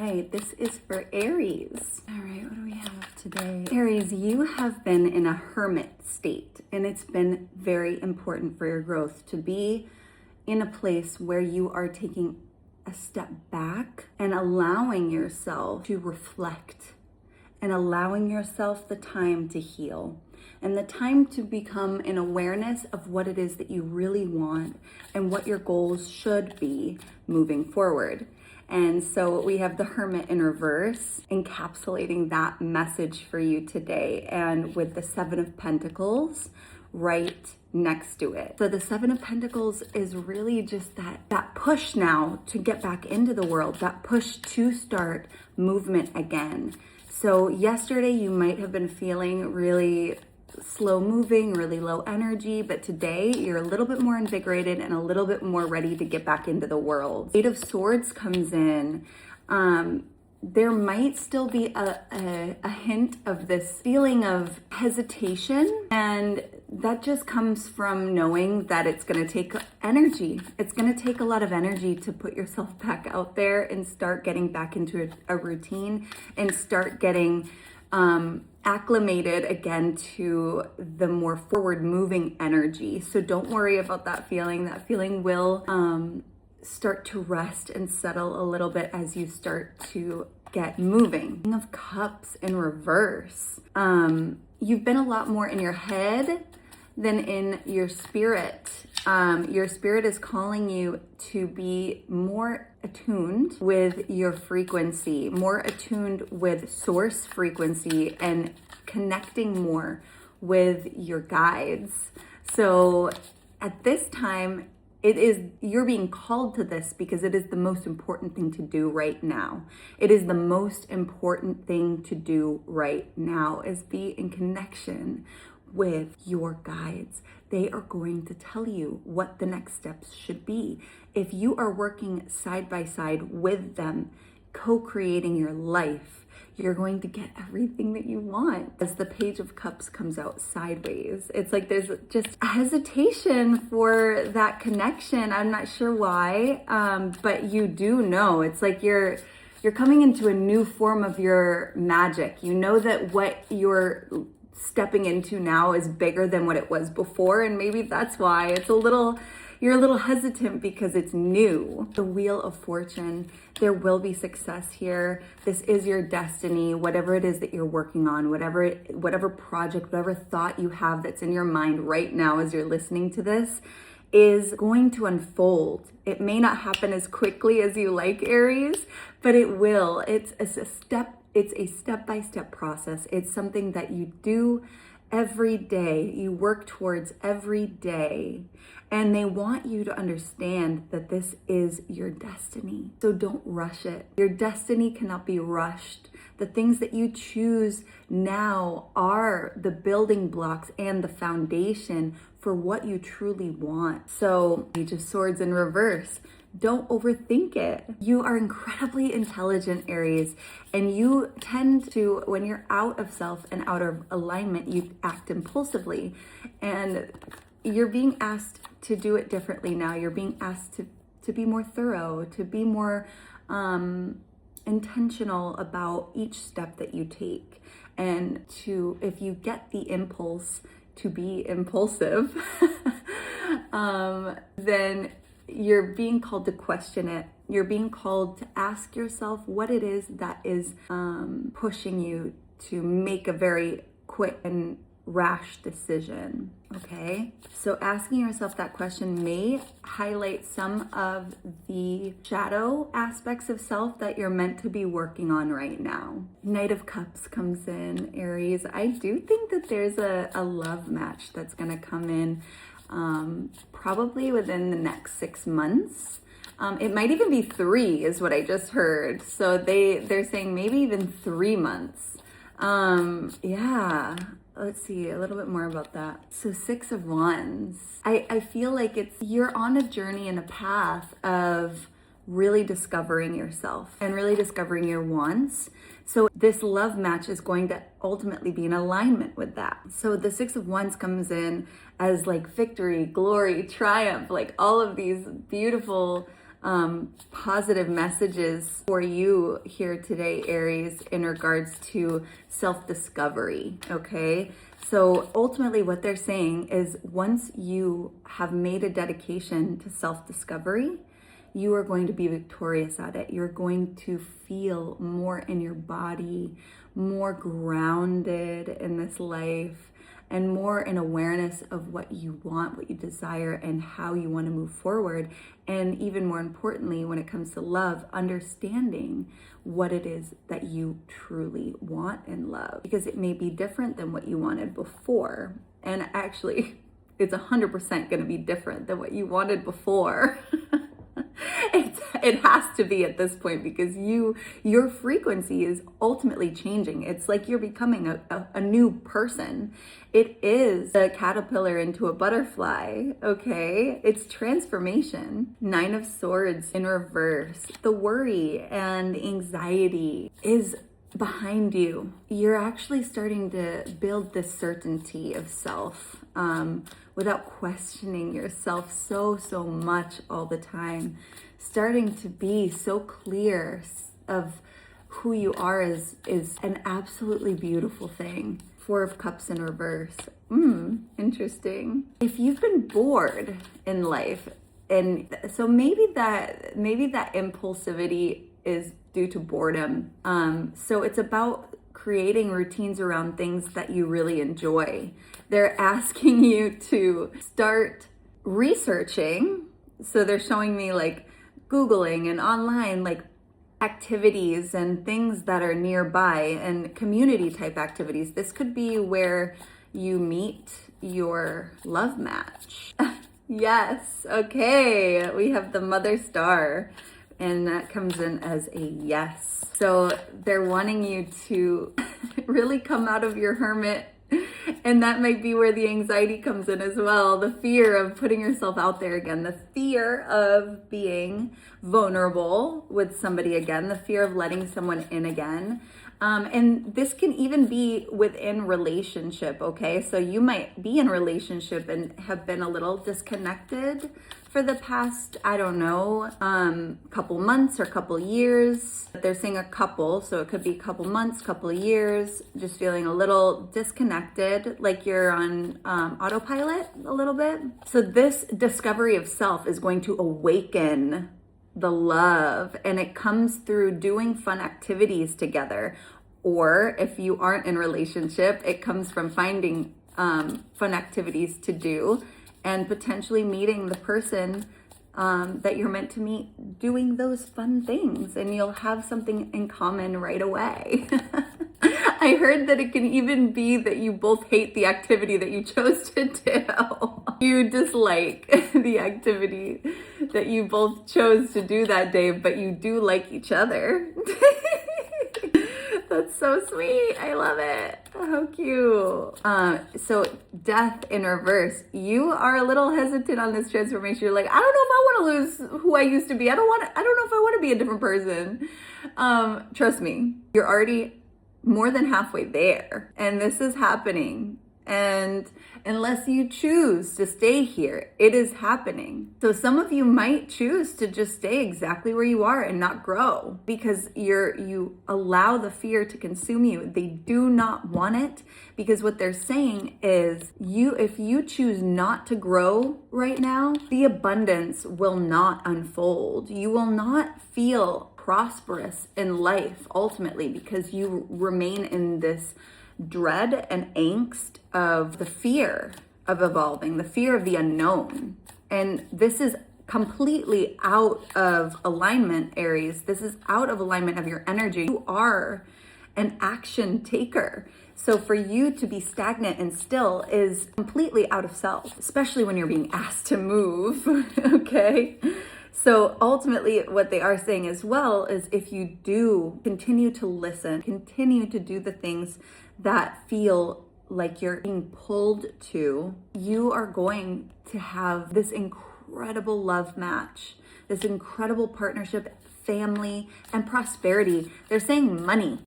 right, this is for Aries. All right, what do we have today? Aries, you have been in a hermit state, and it's been very important for your growth to be in a place where you are taking a step back and allowing yourself to reflect and allowing yourself the time to heal and the time to become an awareness of what it is that you really want and what your goals should be moving forward. And so we have the Hermit in reverse, encapsulating that message for you today, and with the Seven of Pentacles right next to it. So the Seven of Pentacles is really just that push now to get back into the world, that push to start movement again. So yesterday you might have been feeling really slow moving, really low energy, but today you're a little bit more invigorated and a little bit more ready to get back into the world. Eight of Swords comes in. There might still be a hint of this feeling of hesitation, and that just comes from knowing that it's going to take energy. It's going to take a lot of energy to put yourself back out there and start getting back into a routine and start getting acclimated again to the more forward moving energy. So don't worry about that feeling. That feeling will start to rest and settle a little bit as you start to get moving. King of Cups in reverse. You've been a lot more in your head than in your spirit. Your spirit is calling you to be more attuned with your frequency, more attuned with source frequency, and connecting more with your guides. So at this time, you're being called to this because it is the most important thing to do right now. It is the most important thing to do right now, is be in connection with your guides. They are going to tell you what the next steps should be. If you are working side by side with them, co-creating your life, you're going to get everything that you want. As the Page of Cups comes out sideways, it's like there's just a hesitation for that connection. I'm not sure why, but you do know. It's like you're coming into a new form of your magic. You know that what you're stepping into now is bigger than what it was before, and maybe that's why you're a little hesitant, because it's new. The Wheel of Fortune, there will be success here. This is your destiny. Whatever it is that you're working on, whatever project, whatever thought you have that's in your mind right now as you're listening to this, is going to unfold. It may not happen as quickly as you like, Aries, but it will. It's a step-by-step process. It's something that you do every day, you work towards every day, and they want you to understand that this is your destiny. So don't rush it. Your destiny cannot be rushed. The things that you choose now are the building blocks and the foundation for what you truly want. So Page of Swords in reverse. Don't overthink it. You are incredibly intelligent, Aries, and you tend to, when you're out of self and out of alignment, you act impulsively, and you're being asked to do it differently now. You're being asked to be more thorough, to be more intentional about each step that you take, and to, if you get the impulse to be impulsive, then you're being called to question it. You're being called to ask yourself what it is that is pushing you to make a very quick and rash decision, okay? So asking yourself that question may highlight some of the shadow aspects of self that you're meant to be working on right now. Knight of Cups comes in, Aries. I do think that there's a love match that's gonna come in probably within the next 6 months. It might even be 3 is what I just heard. So they're saying maybe even 3 months. Yeah, let's see a little bit more about that. So 6 of Wands. I feel like you're on a journey and a path of really discovering yourself and really discovering your wants. So this love match is going to ultimately be in alignment with that. So the 6 of Wands comes in as like victory, glory, triumph, like all of these beautiful positive messages for you here today, Aries, in regards to self-discovery, okay? So ultimately what they're saying is once you have made a dedication to self-discovery, you are going to be victorious at it. You're going to feel more in your body, more grounded in this life, and more in awareness of what you want, what you desire, and how you want to move forward. And even more importantly, when it comes to love, understanding what it is that you truly want in love, because it may be different than what you wanted before. And actually, it's 100% going to be different than what you wanted before. It has to be at this point, because your frequency is ultimately changing. It's like you're becoming a new person. It is a caterpillar into a butterfly, okay? It's transformation. 9 of Swords in reverse. The worry and anxiety is behind you. You're actually starting to build this certainty of self without questioning yourself so much all the time. Starting to be so clear of who you are is an absolutely beautiful thing. 4 of Cups in reverse. Interesting. If you've been bored in life, and so maybe that impulsivity is due to boredom. So it's about creating routines around things that you really enjoy. They're asking you to start researching. So they're showing me like Googling and online like activities and things that are nearby and community type activities. This could be where you meet your love match. Yes, okay. We have the Mother Star, and that comes in as a yes. So they're wanting you to really come out of your hermit. And that might be where the anxiety comes in as well. The fear of putting yourself out there again, the fear of being vulnerable with somebody again, the fear of letting someone in again. And this can even be within relationship, okay? So you might be in a relationship and have been a little disconnected for the past, I don't know, couple months or couple years. They're saying a couple, so it could be a couple months, couple of years, just feeling a little disconnected, like you're on autopilot a little bit. So this discovery of self is going to awaken the love, and it comes through doing fun activities together. Or if you aren't in a relationship, it comes from finding fun activities to do and potentially meeting the person that you're meant to meet doing those fun things, and you'll have something in common right away. I heard that it can even be that you both hate the activity that you chose to do. You dislike the activity that you both chose to do that day, but you do like each other. That's so sweet. I love it. How cute. So Death in reverse. You are a little hesitant on this transformation. You're like, I don't know if I want to lose who I used to be. I don't know if I want to be a different person. Trust me, you're already more than halfway there, and this is happening. And unless you choose to stay here, it is happening. So some of you might choose to just stay exactly where you are and not grow, because you allow the fear to consume you. They do not want it, because what they're saying is if you choose not to grow right now, the abundance will not unfold. You will not feel prosperous in life ultimately, because you remain in this dread and angst of the fear of evolving, the fear of the unknown. And this is completely out of alignment, Aries. This is out of alignment of your energy. You are an action taker. So for you to be stagnant and still is completely out of self, especially when you're being asked to move, okay? So ultimately what they are saying as well is if you do continue to listen, continue to do the things that feel like you're being pulled to, you are going to have this incredible love match, this incredible partnership, family, and prosperity. They're saying money.